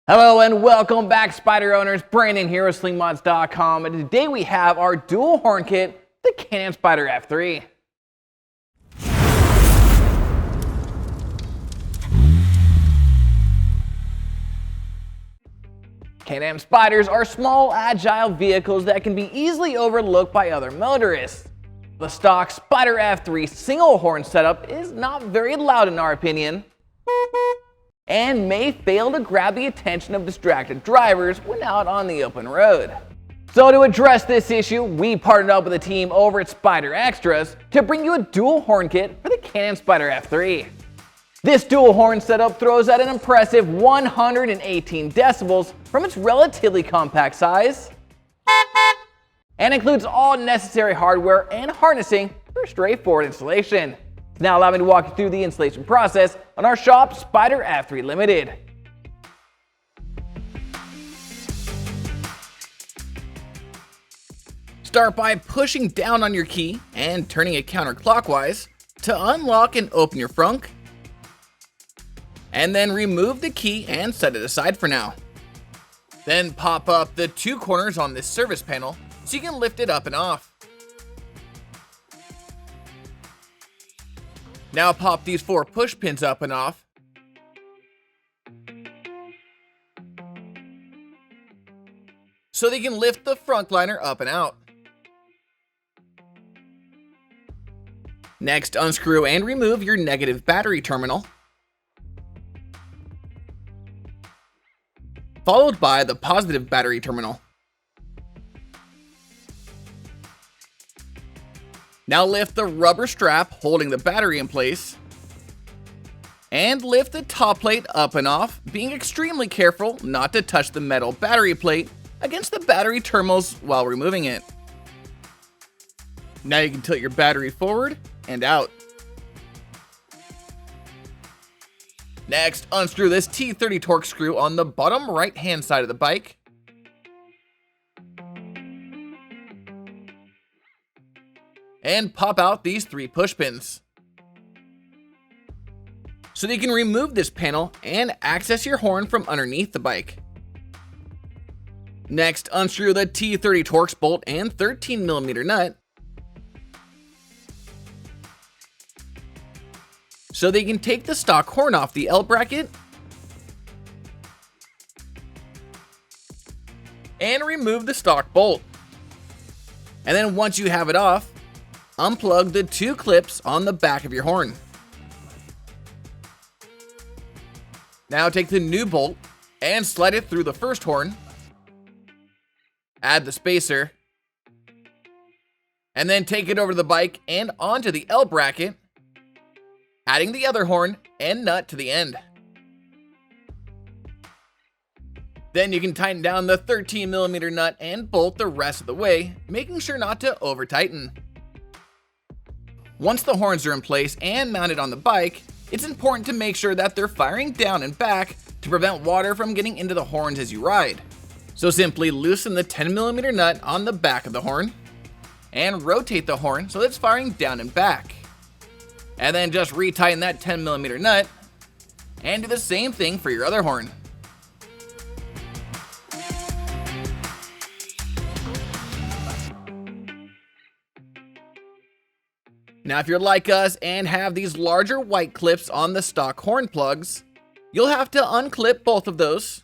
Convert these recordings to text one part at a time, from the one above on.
Hello and welcome back, Spyder owners. Brandon here with Slingmods.com, and today we have our dual horn kit, the Can-Am Spyder F3. Can-Am Spyders are small, agile vehicles that can be easily overlooked by other motorists. The stock Spyder F3 single horn setup is not very loud in our opinion, and may fail to grab the attention of distracted drivers when out on the open road. So to address this issue, we partnered up with a team over at SpyderExtras to bring you a dual horn kit for the Can-Am Spyder F3. This dual horn setup throws out an impressive 118 decibels from its relatively compact size, and includes all necessary hardware and harnessing for straightforward installation. Now allow me to walk you through the installation process on our shop, Spyder F3 Limited. Start by pushing down on your key and turning it counterclockwise to unlock and open your frunk, and then remove the key and set it aside for now. Then pop up the two corners on this service panel so you can lift it up and off. Now pop these four push pins up and off, so they can lift the front liner up and out. Next, unscrew and remove your negative battery terminal, followed by the positive battery terminal. Now lift the rubber strap holding the battery in place, and lift the top plate up and off, being extremely careful not to touch the metal battery plate against the battery terminals while removing it. Now you can tilt your battery forward and out. Next, unscrew this T30 torque screw on the bottom right hand side of the bike, and pop out these three push pins, so that you can remove this panel and access your horn from underneath the bike. Next, unscrew the T30 Torx bolt and 13mm nut, so that you can take the stock horn off the L bracket and remove the stock bolt. And then once you have it off, unplug the two clips on the back of your horn. Now take the new bolt and slide it through the first horn, add the spacer, and then take it over the bike and onto the L bracket, adding the other horn and nut to the end. Then you can tighten down the 13mm nut and bolt the rest of the way, making sure not to over tighten. Once the horns are in place and mounted on the bike, it's important to make sure that they're firing down and back to prevent water from getting into the horns as you ride. So simply loosen the 10mm nut on the back of the horn and rotate the horn so it's firing down and back. And then just retighten that 10mm nut and do the same thing for your other horn. Now if you're like us and have these larger white clips on the stock horn plugs, you'll have to unclip both of those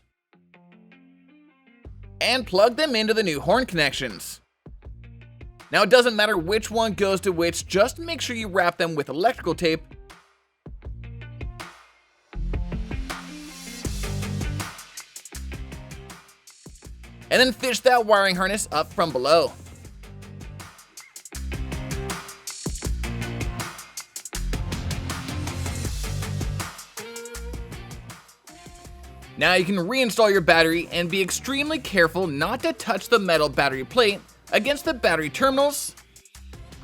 and plug them into the new horn connections. Now it doesn't matter which one goes to which, just make sure you wrap them with electrical tape and then fish that wiring harness up from below. Now you can reinstall your battery and be extremely careful not to touch the metal battery plate against the battery terminals,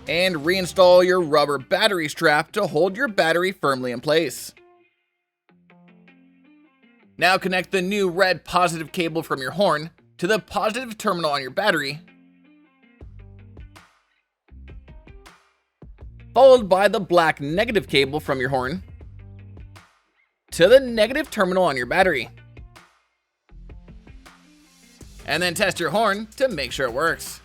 and reinstall your rubber battery strap to hold your battery firmly in place. Now connect the new red positive cable from your horn to the positive terminal on your battery, followed by the black negative cable from your horn to the negative terminal on your battery. and then test your horn to make sure it works.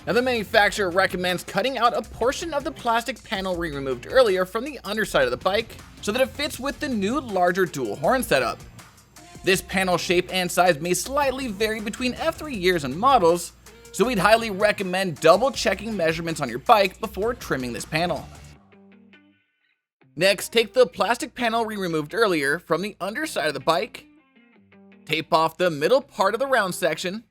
Now, the manufacturer recommends cutting out a portion of the plastic panel we removed earlier from the underside of the bike so that it fits with the new larger dual horn setup. This panel shape and size may slightly vary between F3 years and models, so we'd highly recommend double checking measurements on your bike before trimming this panel. Next, take the plastic panel we removed earlier from the underside of the bike, tape off the middle part of the round section,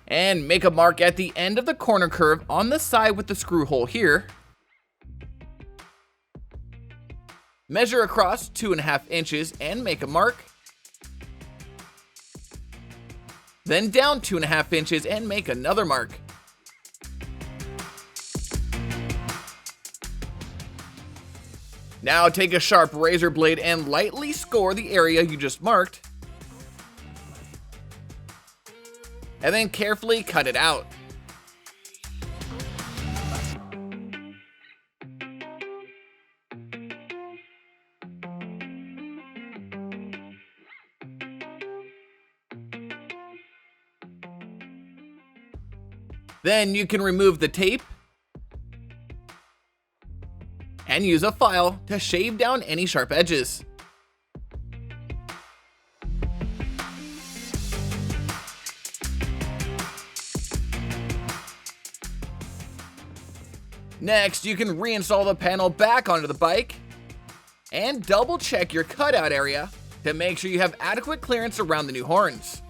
and make a mark at the end of the corner curve on the side with the screw hole here. Measure across 2.5 inches and make a mark. Then down 2.5 inches and make another mark. Now take a sharp razor blade and lightly score the area you just marked, and then carefully cut it out. Then you can remove the tape and use a file to shave down any sharp edges. Next, you can reinstall the panel back onto the bike and double check your cutout area to make sure you have adequate clearance around the new horns.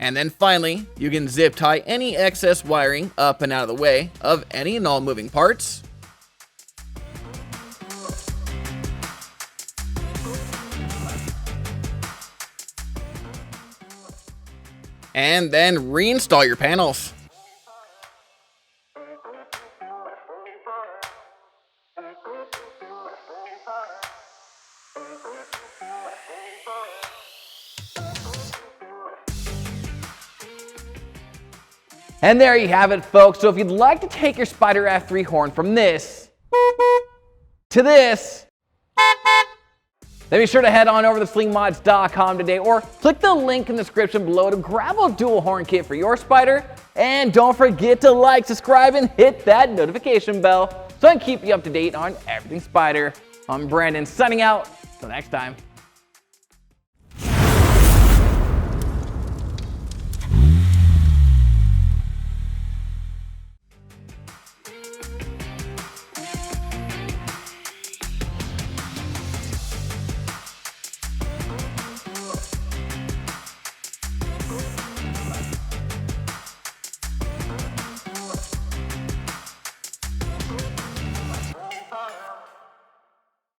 And then finally, you can zip tie any excess wiring up and out of the way of any and all moving parts. And then reinstall your panels. And there you have it, folks. So if you'd like to take your Spyder F3 horn from this to this, then be sure to head on over to slingmods.com today or click the link in the description below to grab a dual horn kit for your Spyder. And don't forget to like, subscribe, and hit that notification bell so I can keep you up to date on everything Spyder. I'm Brandon, signing out. Till next time.